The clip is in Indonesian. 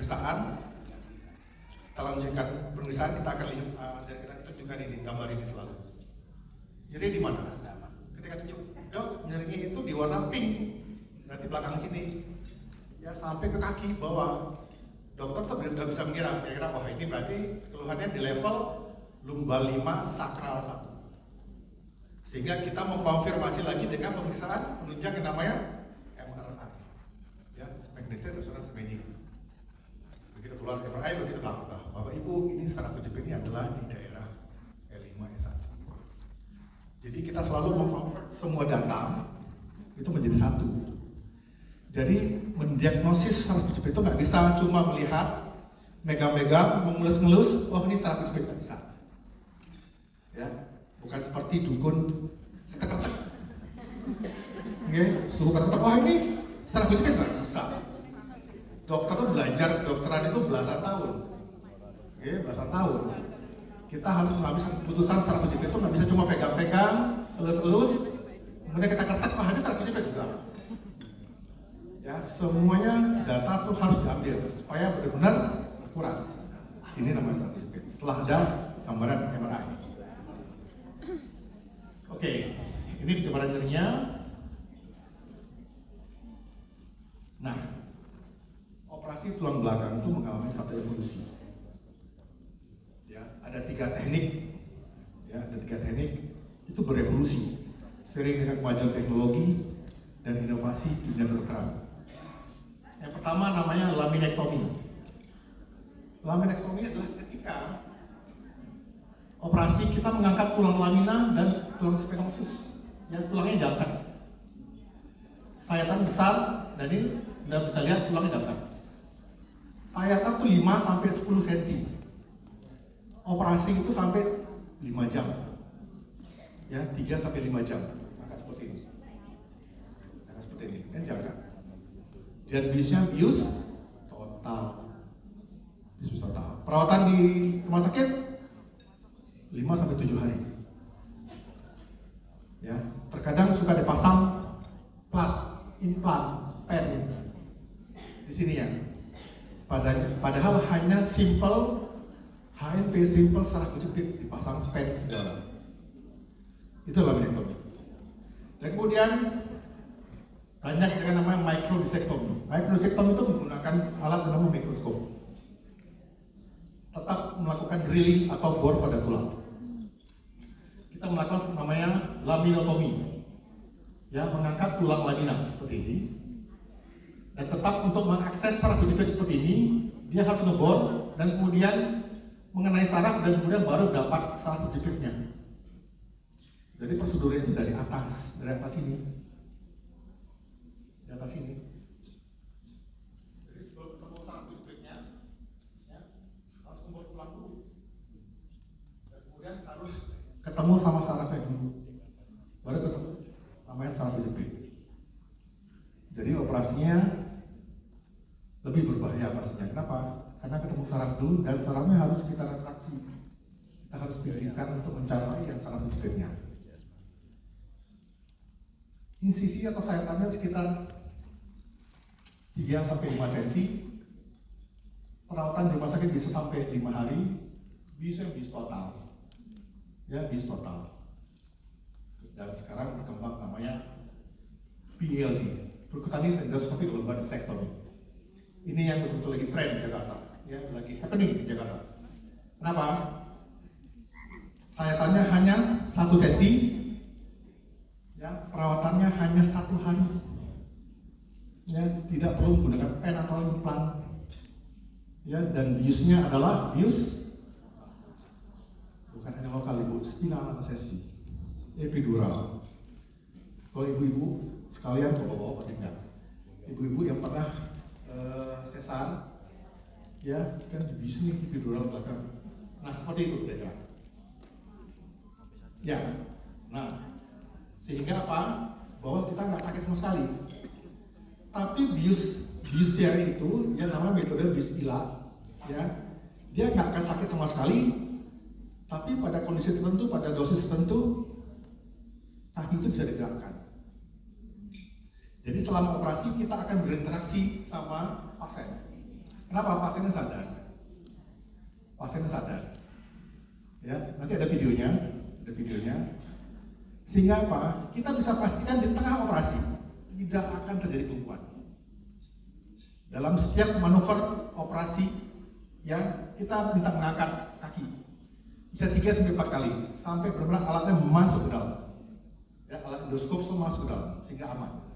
pemeriksaan. Kita lanjutkan pemeriksaan, kita akan lihat dan kita tunjukkan ini gambar ini selalu. Nyeri di mana? Ketika tunjuk, dok, nyerinya itu di warna pink, berarti belakang sini, ya sampai ke kaki bawah. Dokter tuh udah bisa mengira, kira-kira wah ini berarti keluhannya di level lumbal 5 sakral 1. Sehingga kita mengkonfirmasi lagi dengan pemeriksaan penunjang yang namanya MRI, ya, magnetic resonance imaging. Begitu keluar MRI, begitu tahu, Bapak Ibu ini saraf kejepit ini adalah di daerah L5S1. Jadi kita selalu mengkonvert semua data itu menjadi satu. Jadi mendiagnosis saraf kejepit itu nggak bisa cuma melihat, megang-megang, mengelus-ngelus, oh ini saraf kejepit, nggak bisa. Ya, bukan seperti dukun ketek-ketek. Oke, suruh ketek-ketek, wah ini saraf kejepit, nggak bisa. Dokter tuh belajar kedokteran itu belasan tahun. Oke, belasan tahun. Kita harus mengambil keputusan saraf kejepit itu nggak bisa cuma pegang-pegang, elus-elus, kemudian kita ketek, wah ini saraf kejepit juga. Ya, semuanya data tuh harus diambil supaya benar-benar akurat. Ini namanya saraf kejepit. Setelah ada gambaran MRI. Oke, ini gambaran nyerinya. Nah, operasi tulang belakang itu mengalami satu evolusi. Ya, ada 3 teknik. Ya, ada 3 teknik itu berevolusi sering dengan kemajuan teknologi dan inovasi di dunia kedokteran. Yang pertama namanya laminektomi. Laminektomi adalah ketika operasi kita mengangkat tulang lamina dan tulang sphenosus, yang tulangnya diangkat. Sayatan besar, dan ini Anda bisa lihat tulangnya diangkat. Sayatan itu 5 sampai 10 cm. Operasi itu sampai 5 jam. Ya, 3 sampai 5 jam. Angkat seperti ini. Angkat seperti ini. Ini diangkat. Dan biusnya bius total. Bius total. Perawatan di rumah sakit 5 sampai 7 hari. Ya, terkadang suka dipasang plat, implant, pen di sini ya. Padahal hanya simple HNP, simple saraf kejepit, dipasang pen segala. Itu laminektomi. Dan kemudian banyak dengan namanya microdisectomy. Microdisectomy itu menggunakan alat bernama mikroskop. Tetap melakukan drilling atau bor pada tulang. Kita melakukan namanya laminotomi. Ya, mengangkat tulang lamina seperti ini. Dan tetap untuk mengakses saraf kejepit seperti ini, dia harus ngebor dan kemudian mengenai saraf dan kemudian baru dapat saraf kejepitnya. Jadi prosedurnya itu dari atas ini. Di atas ini. Jadi sebelum ketemu saraf kejepitnya, ya, harus ngebor tulang dulu. Dan kemudian harus ketemu sama sarafnya dulu. Baru ketemu namanya saraf kejepit. Jadi operasinya lebih berbahaya pastinya. Kenapa? Karena ketemu saraf dulu dan sarafnya harus kita retraksi. Kita harus pikirkan untuk mencapai yang saraf kejepitnya. Insisi atau sayatannya sekitar 3 sampai 5 cm. Perawatan di rumah sakit bisa sampai 5 hari. Bisa bis total. Ya, bis total. Dan sekarang berkembang namanya PLD, percutaneous endoscopic lumbar discectomy. Ini yang betul-betul lagi tren di Jakarta, ya, lagi happening di Jakarta. Kenapa? Sayatannya hanya 1 cm, ya, perawatannya hanya 1 hari, ya, tidak perlu menggunakan pen atau implant, ya, dan biusnya adalah bius bukan hanya lokal, ibu, spinal anestesi, epidural. Kalau ibu-ibu sekalian, bapak-bapak pasti enggak. Ibu-ibu yang pernah sesar, ya, kan bius nih epidural belakang. Nah, seperti itu kira-kira. Ya, nah, sehingga apa? Bahwa kita nggak sakit sama sekali. Tapi biusnya itu, yang namanya metode bius ila, ya, dia nggak akan sakit sama sekali. Tapi pada kondisi tertentu, pada dosis tertentu, kaki itu bisa digerakkan. Jadi selama operasi kita akan berinteraksi sama pasien. Kenapa? Pasiennya sadar. Pasiennya sadar. Ya, nanti ada videonya, Sehingga apa? Kita bisa pastikan di tengah operasi tidak akan terjadi kelumpuhan. Dalam setiap manuver operasi, ya kita minta mengangkat kaki bisa 3-4 kali sampai benar-benar alatnya masuk ke dalam. Ya, alat endoskop semua masuk ke dalam sehingga aman.